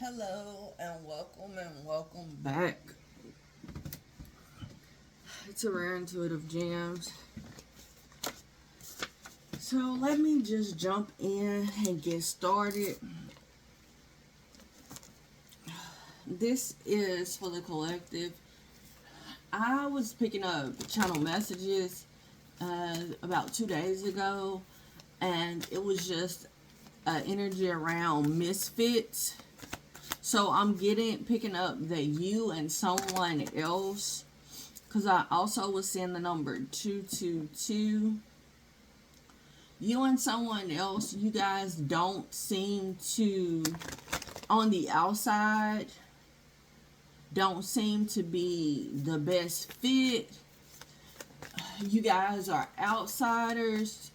Hello and welcome back to Rare Intuitive Gems. So let me just jump in and get started. This is for the collective. I was picking up channel messages about 2 days ago, and it was just energy around Misfits. So I'm picking up that you and someone else, because I also was seeing the number 222. You and someone else, you guys don't seem to, on the outside, don't seem to be the best fit. You guys are outsiders,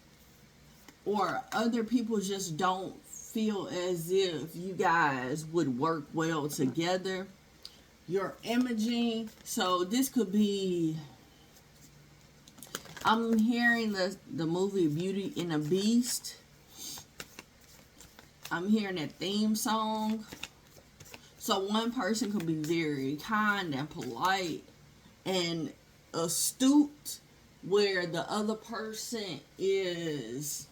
or other people just don't feel as if you guys would work well together. Your imaging, so this could be, I'm hearing the movie Beauty and the Beast. I'm hearing that theme song. So one person could be very kind and polite and astute, where the other person is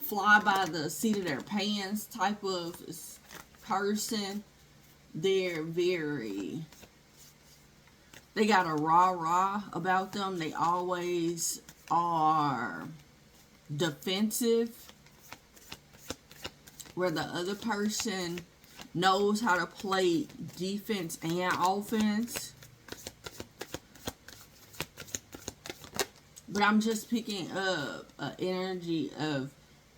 fly by the seat of their pants type of person. They got a rah-rah about them. They always are defensive, where the other person knows how to play defense and offense. But I'm just picking up an energy of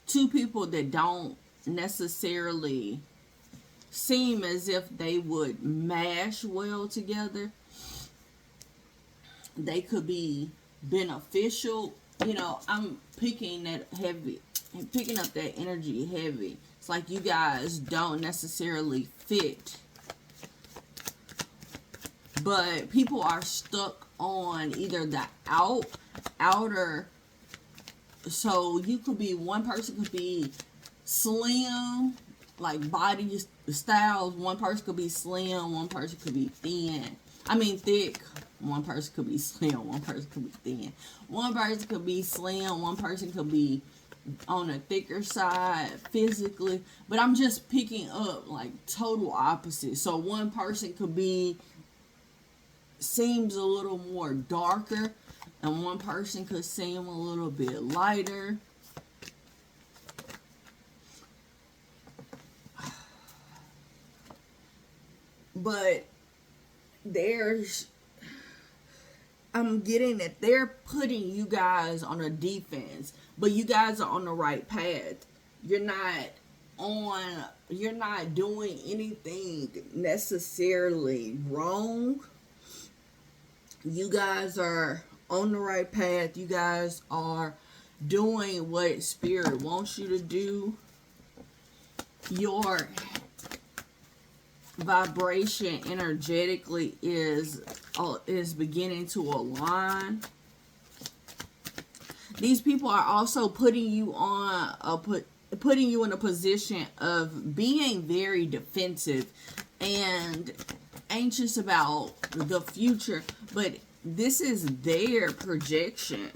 two people that don't necessarily seem as if they would mash well together. They could be beneficial. I'm picking that heavy and picking up that energy heavy. It's like you guys don't necessarily fit, but people are stuck on either the outer. So you could be, one person could be slim, like body styles. One person could be slim, one person could be thick. One person could be slim, one person could be thin. One person could be slim, one person could be on a thicker side physically. But I'm just picking up like total opposites. So one person could seems a little more darker, and one person could seem a little bit lighter. But I'm getting that they're putting you guys on a defense, but you guys are on the right path. You're not doing anything necessarily wrong. You guys are on the right path. You guys are doing what Spirit wants you to do. Your vibration energetically is beginning to align. These people are also putting you in a position of being very defensive and anxious about the future, but this is their projection.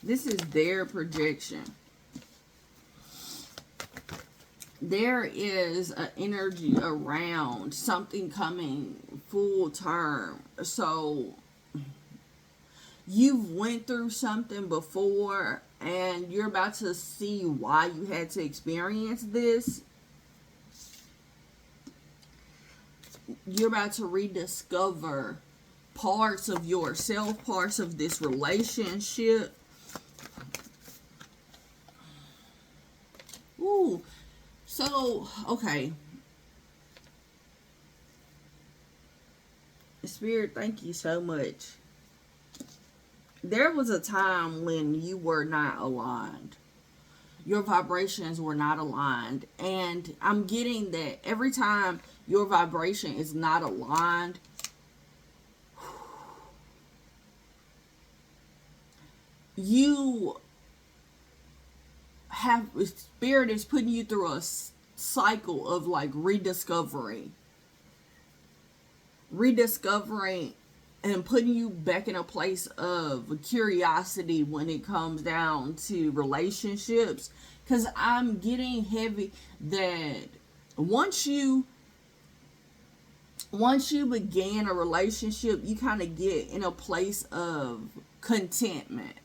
This is their projection. There is an energy around something coming full term. So you've went through something before, and you're about to see why you had to experience this. You're about to rediscover parts of yourself, parts of this relationship. Ooh. So, okay. Spirit, thank you so much. There was a time when you were not aligned. Your vibrations were not aligned. And I'm getting that every time your vibration is not aligned, you spirit is putting you through a cycle of like rediscovering and putting you back in a place of curiosity when it comes down to relationships. Because I'm getting heavy that once you begin a relationship, you kind of get in a place of contentment.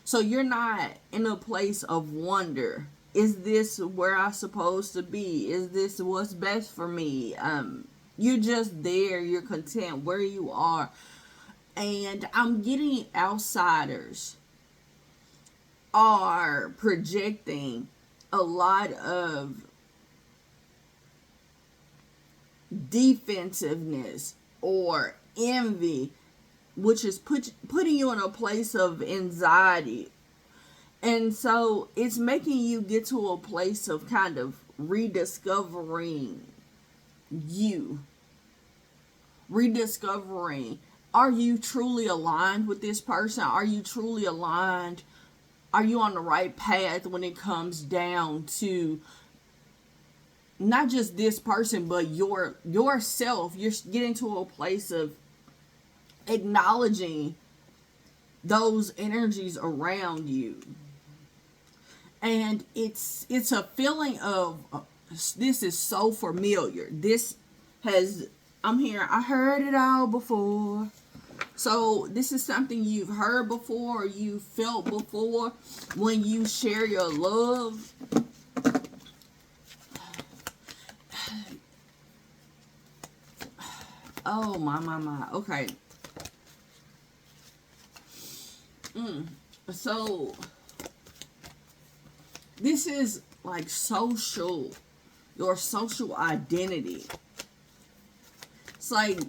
So you're not in a place of wonder. Is this where I'm supposed to be? Is this what's best for me? You're just there. You're content where you are. And I'm getting outsiders are projecting a lot of defensiveness or envy, which is putting you in a place of anxiety. And so it's making you get to a place of kind of rediscovering you. Rediscovering, are you truly aligned with this person? Are you truly aligned? Are you on the right path when it comes down to not just this person, but yourself? You're getting to a place of acknowledging those energies around you. And it's a feeling of, this is so familiar. I heard it all before. So this is something you've heard before, or you felt before when you share your love. Oh, my. Okay. So this is like your social identity. It's like,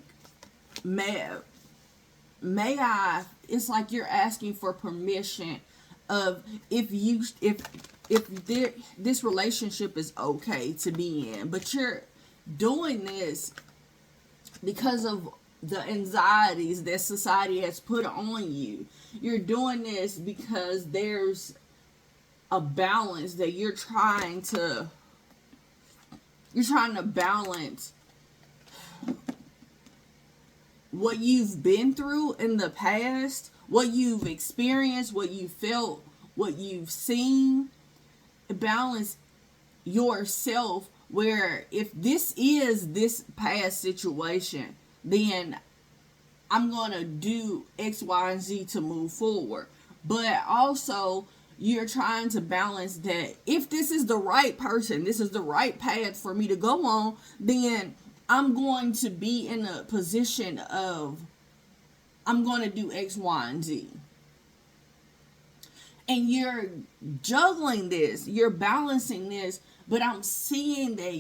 may I, it's like you're asking for permission of if this relationship is okay to be in, but you're doing this because of the anxieties that society has put on you. You're doing this because there's a balance that you're trying to balance what you've been through in the past, what you've experienced, what you felt, what you've seen. Balance yourself, where if this is this past situation, then I'm going to do X, Y, and Z to move forward. But also, you're trying to balance that if this is the right person, this is the right path for me to go on, then I'm going to be in a position of, I'm going to do X, Y, and Z. And you're juggling this, you're balancing this, but I'm seeing that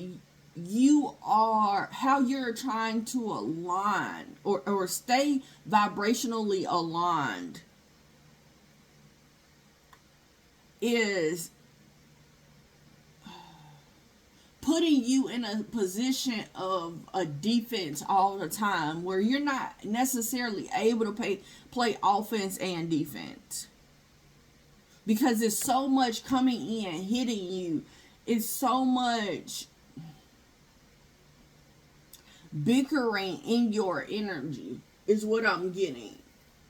how you're trying to align or stay vibrationally aligned is putting you in a position of a defense all the time, where you're not necessarily able to play offense and defense. Because there's so much coming in, hitting you. It's so much bickering in your energy is what I'm getting.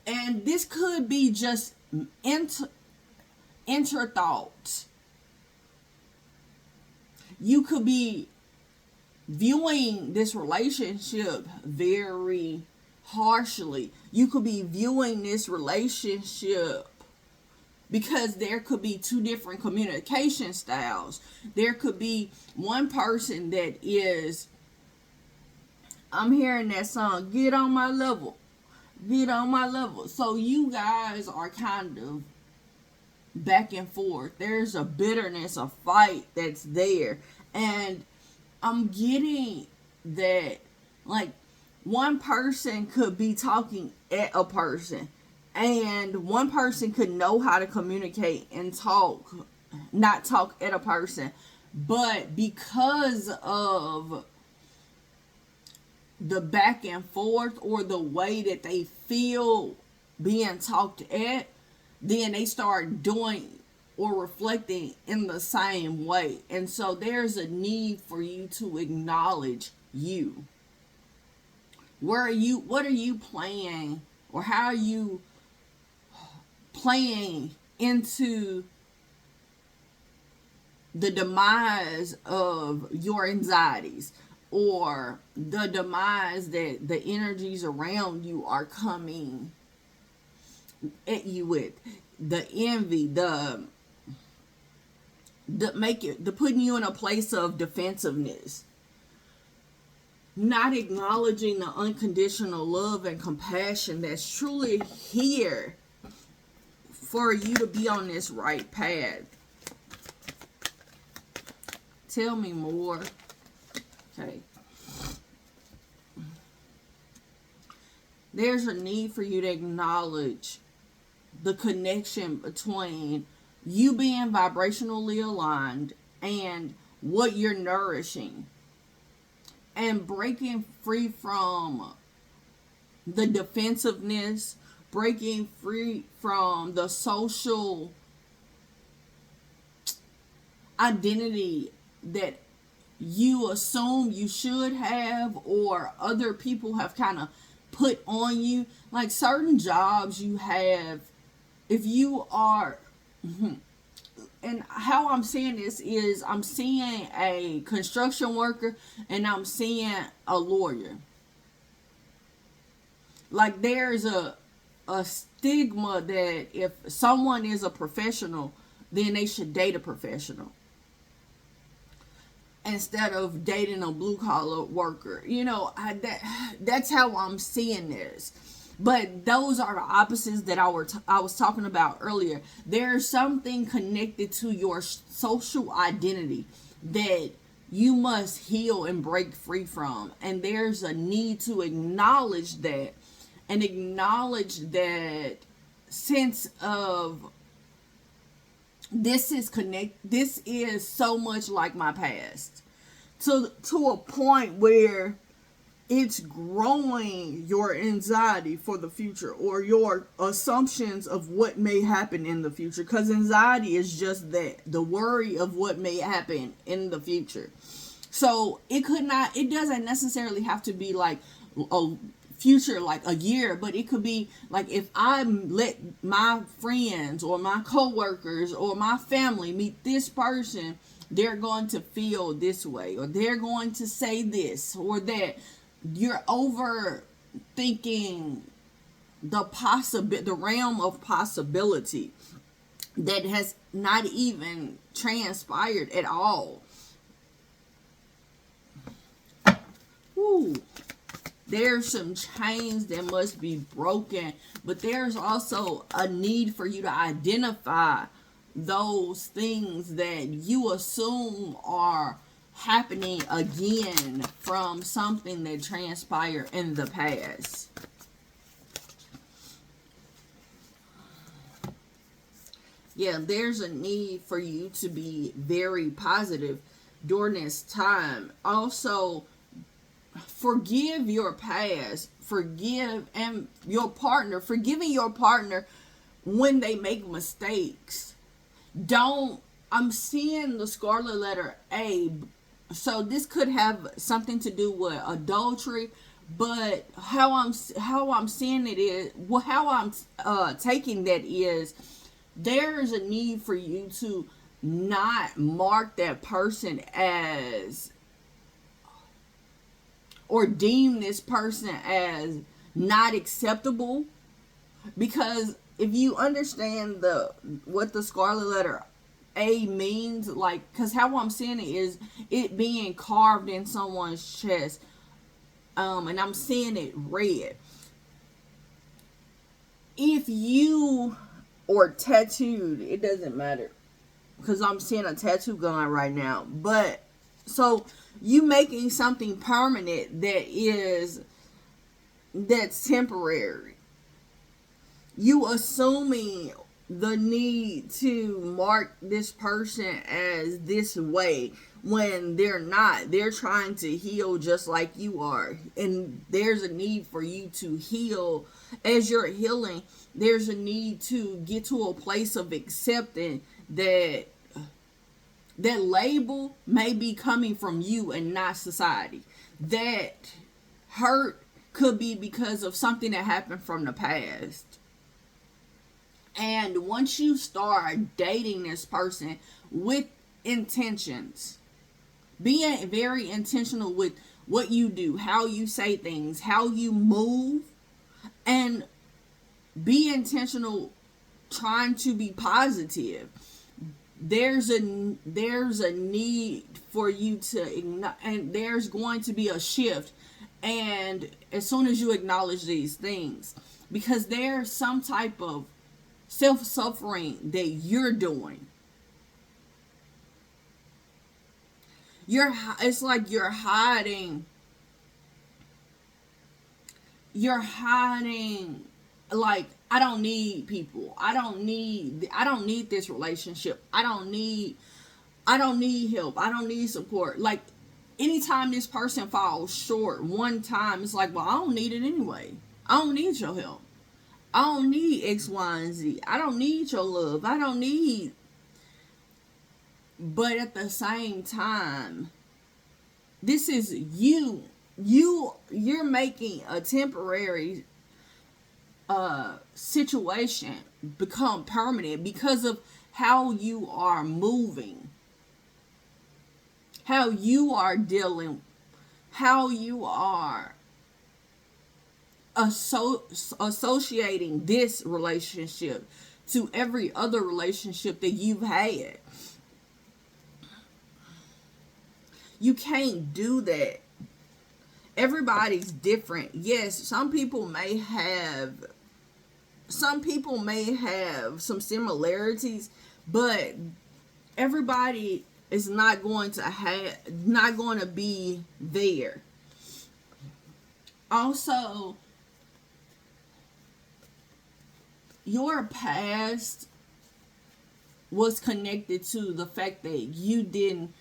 And this could be just thoughts. You could be viewing this relationship very harshly. You could be viewing this relationship because there could be two different communication styles. There could be one person that is, I'm hearing that song, get on my level. Get on my level. So you guys are kind of back and forth. There's a bitterness, a fight that's there. And I'm getting that, like, one person could be talking at a person, and one person could know how to communicate and not talk at a person. But because of the back and forth, or the way that they feel being talked at, then they start doing or reflecting in the same way. And so there's a need for you to acknowledge you. What are you playing, or how are you playing into the demise of your anxieties, or the demise that the energies around you are coming at you with, the envy, the putting you in a place of defensiveness, not acknowledging the unconditional love and compassion that's truly here for you to be on this right path. Tell me more. Okay. There's a need for you to acknowledge the connection between you being vibrationally aligned and what you're nourishing, and breaking free from the defensiveness, breaking free from the social identity that you assume you should have, or other people have kind of put on you. Like certain jobs you have, if you are, and how I'm seeing this is I'm seeing a construction worker and I'm seeing a lawyer. Like there's a stigma that if someone is a professional, then they should date a professional instead of dating a blue collar worker. You know, that's how I'm seeing this. But those are the opposites that I was talking about earlier. There's something connected to your social identity that you must heal and break free from. And there's a need to acknowledge that, and acknowledge that sense of this is so much like my past, to a point where it's growing your anxiety for the future, or your assumptions of what may happen in the future. Because anxiety is just that, the worry of what may happen in the future. So it doesn't necessarily have to be like a future, like a year, but it could be like, if I let my friends or my coworkers or my family meet this person, they're going to feel this way, or they're going to say this or that. You're overthinking the realm of possibility that has not even transpired at all. Woo. There's some chains that must be broken, but there's also a need for you to identify those things that you assume are happening again from something that transpired in the past. Yeah, there's a need for you to be very positive during this time. Also, forgive your past. Forgiving your partner when they make mistakes. I'm seeing the scarlet letter A. So this could have something to do with adultery, but how I'm seeing it is, how I'm taking that is, there's a need for you to not mark that person as, or deem this person as not acceptable. Because if you understand what the scarlet letter A means, like, because how I'm seeing it is it being carved in someone's chest, and I'm seeing it red. If you, or tattooed, it doesn't matter, because I'm seeing a tattoo going right now. But so you making something permanent that's temporary. You assuming the need to mark this person as this way when they're not. They're trying to heal just like you are. And there's a need for you to heal. As you're healing, there's a need to get to a place of accepting that that label may be coming from you and not society. That hurt could be because of something that happened from the past. And once you start dating this person with intentions, being very intentional with what you do, how you say things, how you move, and be intentional trying to be positive. There's a need for you to ignite, and there's going to be a shift. And as soon as you acknowledge these things, because there's some type of self-suffering that you're doing, it's like you're hiding, like, I don't need people, I don't need this relationship, I don't need help, I don't need support. Like, anytime this person falls short one time, it's like, well, I don't need it anyway. I don't need your help. I don't need X, Y, and Z. I don't need your love. I don't need. But at the same time, this is you. You're making a temporary situation become permanent because of how you are moving, how you are dealing, how you are associating this relationship to every other relationship that you've had. You can't do that. Everybody's different. Yes, some people may have some similarities, but everybody is not going to be there. Also, your past was connected to the fact that you didn't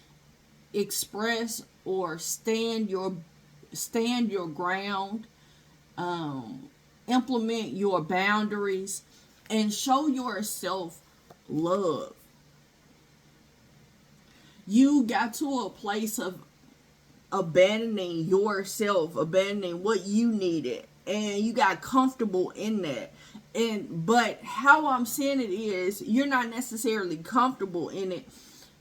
express or stand your ground, implement your boundaries, and show yourself love. You got to a place of abandoning yourself, abandoning what you needed, and you got comfortable in that. But how I'm saying it is, you're not necessarily comfortable in it,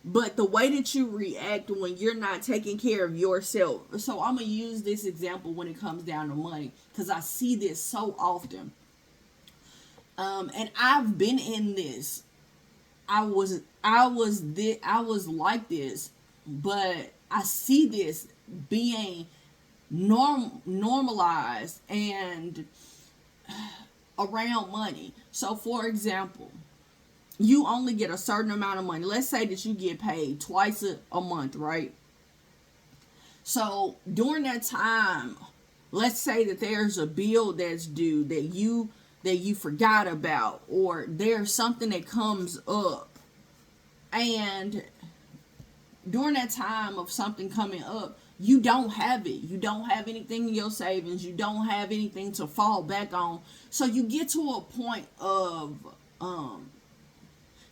but the way that you react when you're not taking care of yourself. So I'm gonna use this example when it comes down to money, because I see this so often. And I've been in this. I was like this, but I see this being normalized and around money. So, for example, you only get a certain amount of money. Let's say that you get paid twice a month, right? So during that time, let's say that there's a bill that's due that you forgot about, or there's something that comes up, and during that time of something coming up, you don't have it. You don't have anything in your savings. You don't have anything to fall back on. So you get to a point of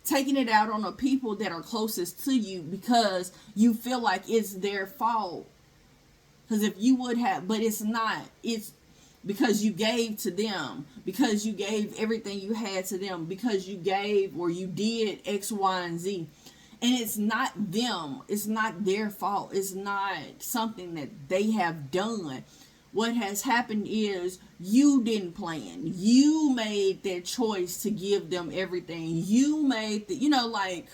taking it out on the people that are closest to you, because you feel like it's their fault. Because if you would have, but it's not. It's because you gave to them, because you gave everything you had to them, because you gave or you did X, Y, and Z. And it's not them. It's not their fault. It's not something that they have done. What has happened is you didn't plan. You made that choice to give them everything. You made the, like,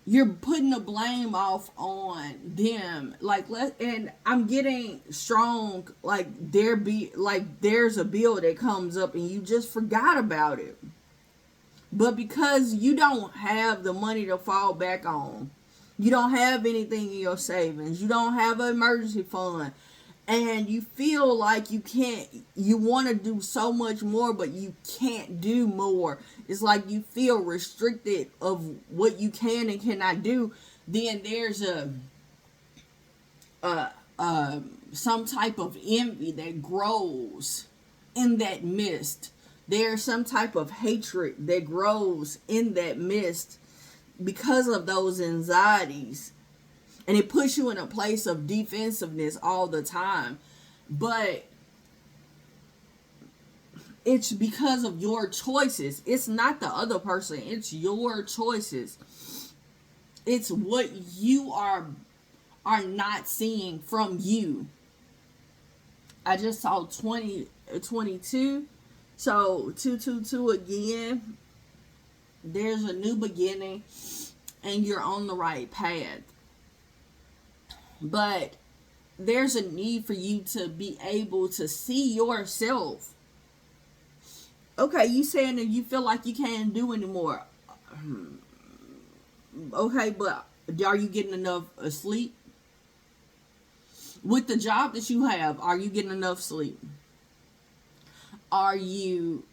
you're putting the blame off on them. And I'm getting strong, there's a bill that comes up and you just forgot about it. But because you don't have the money to fall back on, you don't have anything in your savings, you don't have an emergency fund, and you feel like you want to do so much more, but you can't do more. It's like you feel restricted of what you can and cannot do. Then there's some type of envy that grows in that midst, There's some type of hatred that grows in that midst because of those anxieties. And it puts you in a place of defensiveness all the time. But it's because of your choices. It's not the other person. It's your choices. It's what you are not seeing from you. I just saw 2022. So 222 again. There's a new beginning and you're on the right path. But there's a need for you to be able to see yourself. Okay, you saying that you feel like you can't do anymore. Okay, but are you getting enough sleep? With the job that you have, are you getting enough sleep? Are you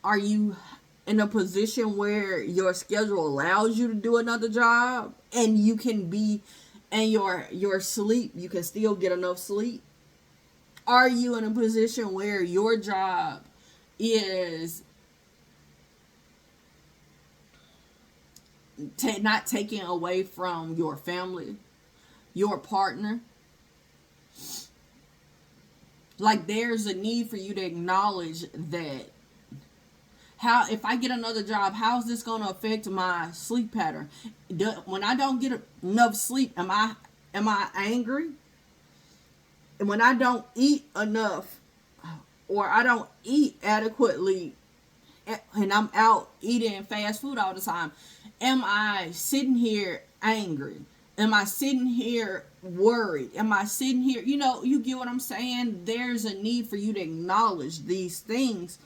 in a position where your schedule allows you to do another job and you can be, and your sleep, you can still get enough sleep? Are you in a position where your job is not taking away from your family, your partner? Like, there's a need for you to acknowledge that. How, if I get another job, how's this going to affect my sleep pattern? When I don't get enough sleep, am I angry? And when I don't eat enough, or I don't eat adequately, and I'm out eating fast food all the time, am I sitting here angry? Am I sitting here worried? Am I sitting here, you get what I'm saying? There's a need for you to acknowledge these things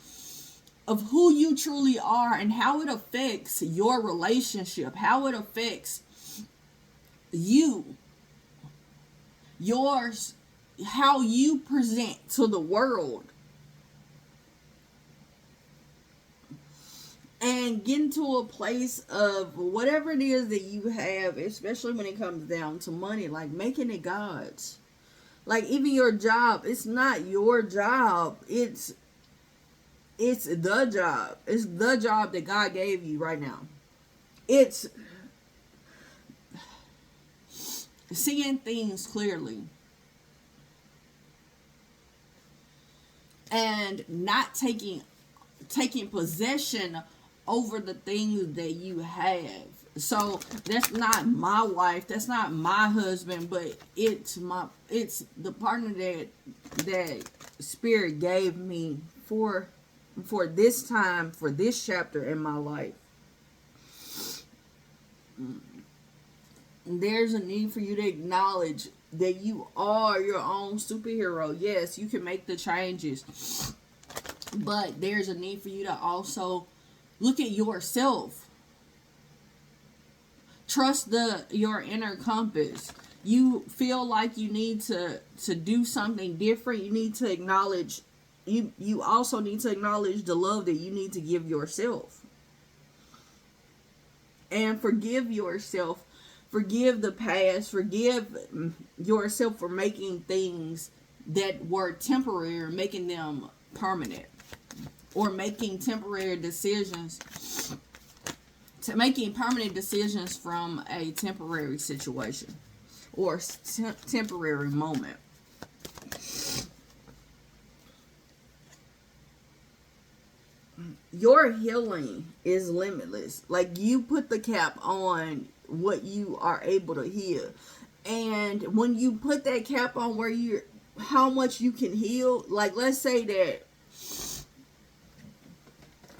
of who you truly are and how it affects your relationship, how it affects you, yours, how you present to the world. And get into a place of whatever it is that you have, especially when it comes down to money, like making it God's. Like, even your job, it's not your job. It's the job. It's the job that God gave you right now. It's seeing things clearly. And not taking possession over the things that you have. So that's not my wife, that's not my husband, but it's the partner that Spirit gave me for this time, for this chapter in my life. There's a need for you to acknowledge that you are your own superhero. Yes, you can make the changes, but there's a need for you to also look at yourself. Trust your inner compass. You feel like you need to do something different. You need to acknowledge. You also need to acknowledge the love that you need to give yourself. And forgive yourself. Forgive the past. Forgive yourself for making things that were temporary, making them permanent. Or making temporary decisions, making permanent decisions from a temporary situation or temporary moment. Your healing is limitless. Like, you put the cap on what you are able to heal. And when you put that cap on how much you can heal, like, let's say that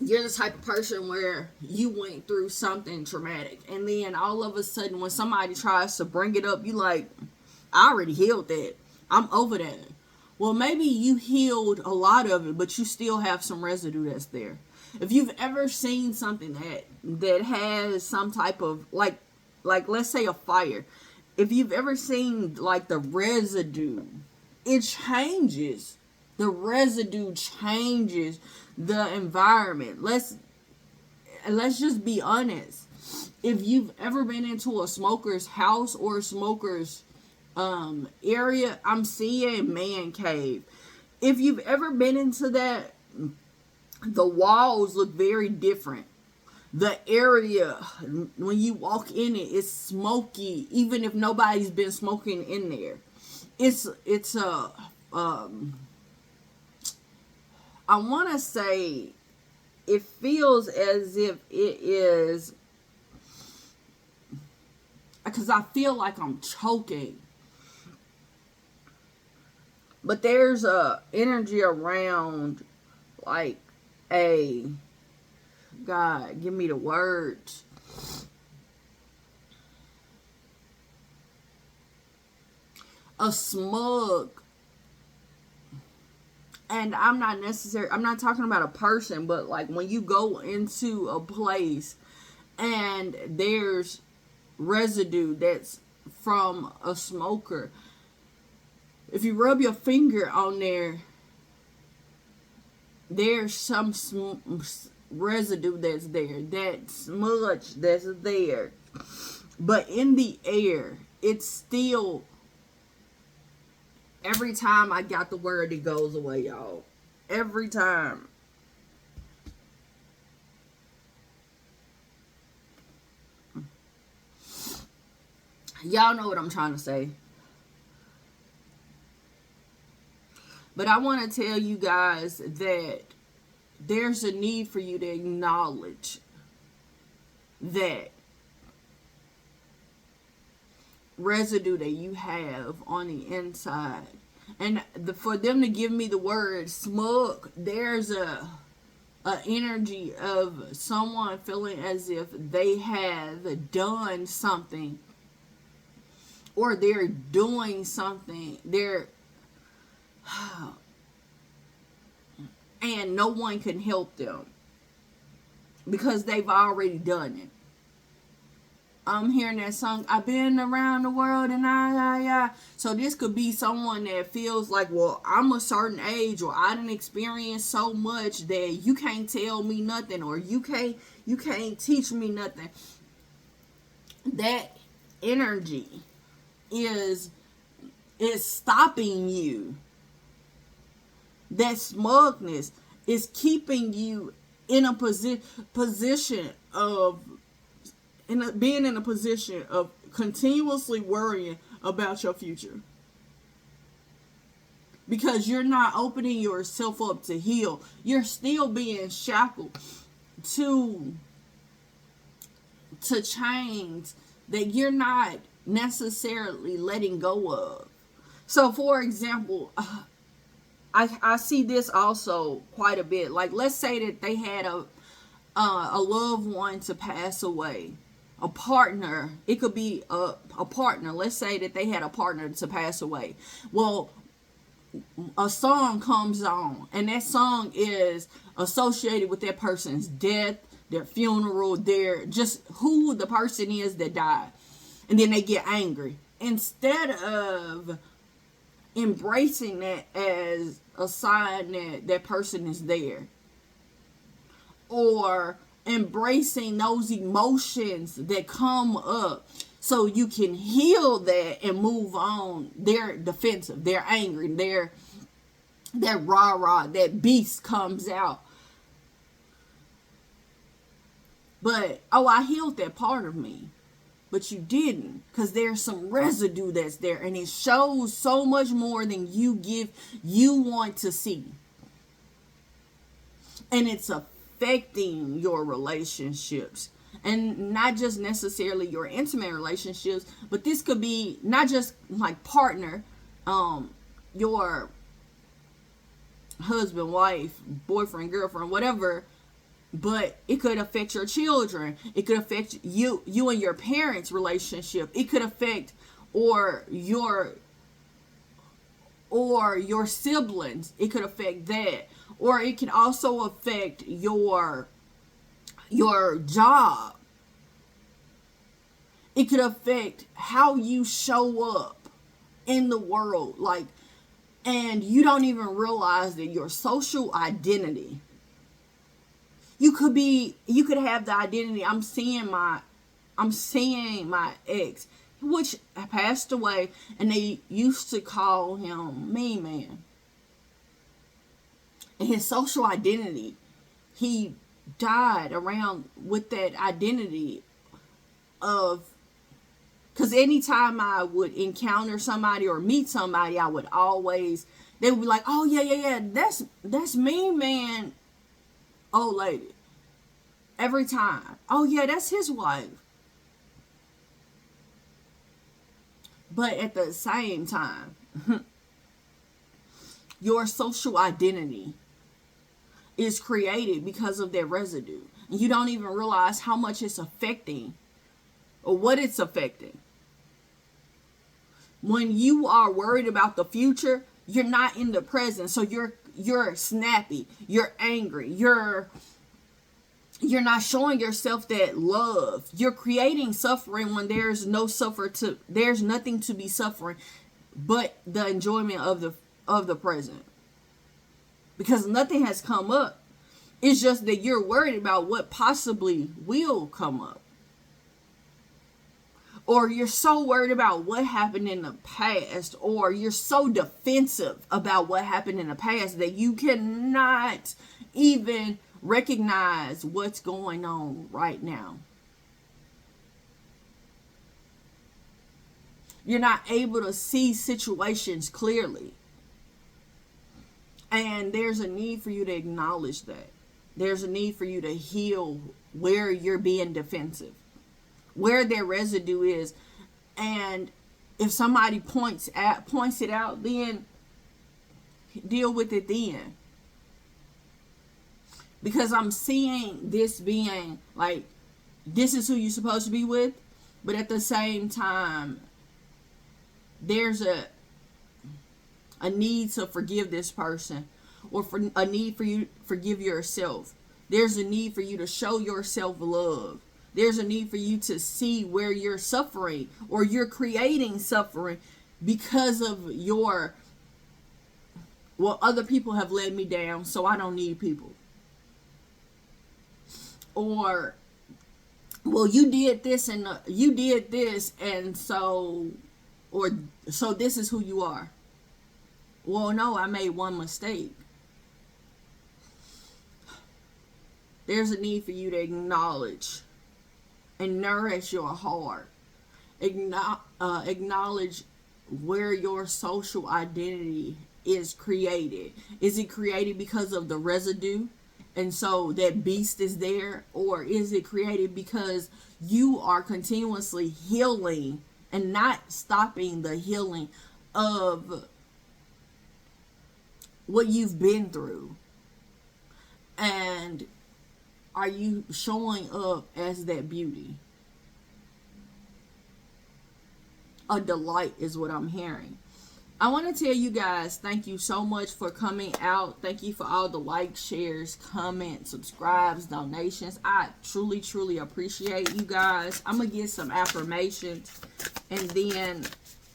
you're the type of person where you went through something traumatic, and then all of a sudden when somebody tries to bring it up, you like, I already healed that. I'm over that. Well, maybe you healed a lot of it, but you still have some residue that's there. If you've ever seen something that has some type of, like let's say a fire. If you've ever seen like the residue, it changes. The residue changes the environment. Let's just be honest. If you've ever been into a smoker's house or a smoker's area, I'm seeing man cave. If you've ever been into that The walls look very different. The area, when you walk in it, it's smoky, even if nobody's been smoking in there. It's a I want to say it feels as if it is, because I feel like I'm choking. But there's a energy around, like, a, God, give me the words. A smug. And I'm not talking about a person, but like when you go into a place and there's residue that's from a smoker. If you rub your finger on there, there's some residue that's there, that smudge that's there. But in the air, it's still, every time I got the word, it goes away, y'all. Every time. Y'all know what I'm trying to say. But I want to tell you guys that there's a need for you to acknowledge that residue that you have on the inside. And for them to give me the word smug, there's a energy of someone feeling as if they have done something, or they're doing something, and no one can help them because they've already done it. I'm hearing that song, I've been around the world and I. So this could be someone that feels like, well, I'm a certain age, or I didn't experience so much that you can't tell me nothing, or you can't teach me nothing. That energy is stopping you. That smugness is keeping you in a position of being in a position of continuously worrying about your future, because you're not opening yourself up to heal. You're still being shackled to chains that you're not necessarily letting go of. So, for example, I see this also quite a bit. Like, let's say that they had a loved one to pass away. A partner. It could be a partner. Let's say that they had a partner to pass away. Well, a song comes on, and that song is associated with that person's death, their funeral, their just who the person is that died. And then they get angry. Instead of embracing that as a sign that that person is there, or embracing those emotions that come up so you can heal that and move on. They're defensive, they're angry, that rah-rah, that beast comes out. But, oh, I healed that part of me. But you didn't, because there's some residue that's there, and it shows so much more than you want to see. And it's affecting your relationships, and not just necessarily your intimate relationships, but this could be not just like partner, your husband, wife, boyfriend, girlfriend, whatever. But it could affect your children. It could affect you and your parents' relationship. It could affect or your siblings. It could affect that. Or it can also affect your job. It could affect how you show up in the world. Like, and you don't even realize that your social identity. You could have the identity. I'm seeing my ex, which passed away, and they used to call him Mean Man. And his social identity he died around with that identity of, because anytime I would encounter somebody or meet somebody, I would always, they would be like, oh yeah, that's me, man, old lady. Every time, oh yeah, that's his wife. But at the same time, your social identity is created because of that residue. And you don't even realize how much it's affecting or what it's affecting. When you are worried about the future, you're not in the present. So you're snappy, you're angry, you're not showing yourself that love. You're creating suffering when there's nothing to be suffering but the enjoyment of the present. Because nothing has come up. It's just that you're worried about what possibly will come up. Or you're so worried about what happened in the past, or you're so defensive about what happened in the past that you cannot even recognize what's going on right now. You're not able to see situations clearly. And there's a need for you to acknowledge that. There's a need for you to heal where you're being defensive, where their residue is. And if somebody points it out, then deal with it then. Because I'm seeing this being like, this is who you're supposed to be with, but at the same time, there's a need to forgive this person, or for a need for you to forgive yourself. There's a need for you to show yourself love. There's a need for you to see where you're suffering, or you're creating suffering because of other people have let me down, so I don't need people. Or, well, you did this and so this is who you are. Well, no, I made one mistake. There's a need for you to acknowledge and nourish your heart. Acknowledge where your social identity is created. Is it created because of the residue, and so that beast is there? Or is it created because you are continuously healing and not stopping the healing of what you've been through? And are you showing up as that beauty? A delight is what I'm hearing. I want to tell you guys, thank you so much for coming out. Thank you for all the likes, shares, comments, subscribes, donations. I truly, truly appreciate you guys. I'm going to get some affirmations, and then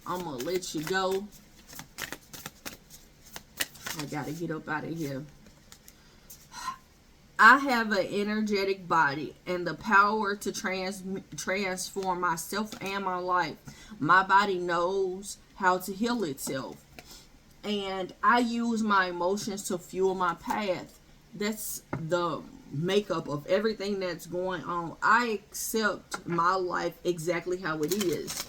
I'm going to let you go. I got to get up out of here. I have an energetic body and the power to transform myself and my life. My body knows how to heal itself. And I use my emotions to fuel my path. That's the makeup of everything that's going on. I accept my life exactly how it is.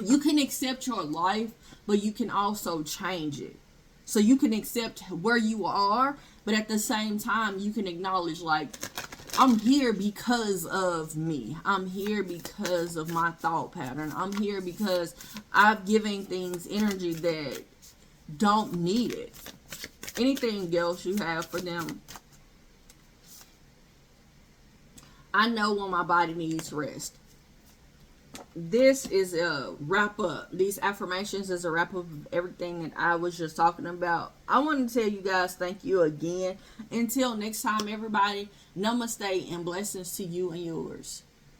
You can accept your life, but you can also change it. So you can accept where you are, but at the same time, you can acknowledge, like, I'm here because of me. I'm here because of my thought pattern. I'm here because I've given things energy that don't need it. Anything else you have for them? I know when my body needs rest. This is a wrap up. These affirmations is a wrap up of everything that I was just talking about. I want to tell you guys thank you again. Until next time, everybody, namaste and blessings to you and yours.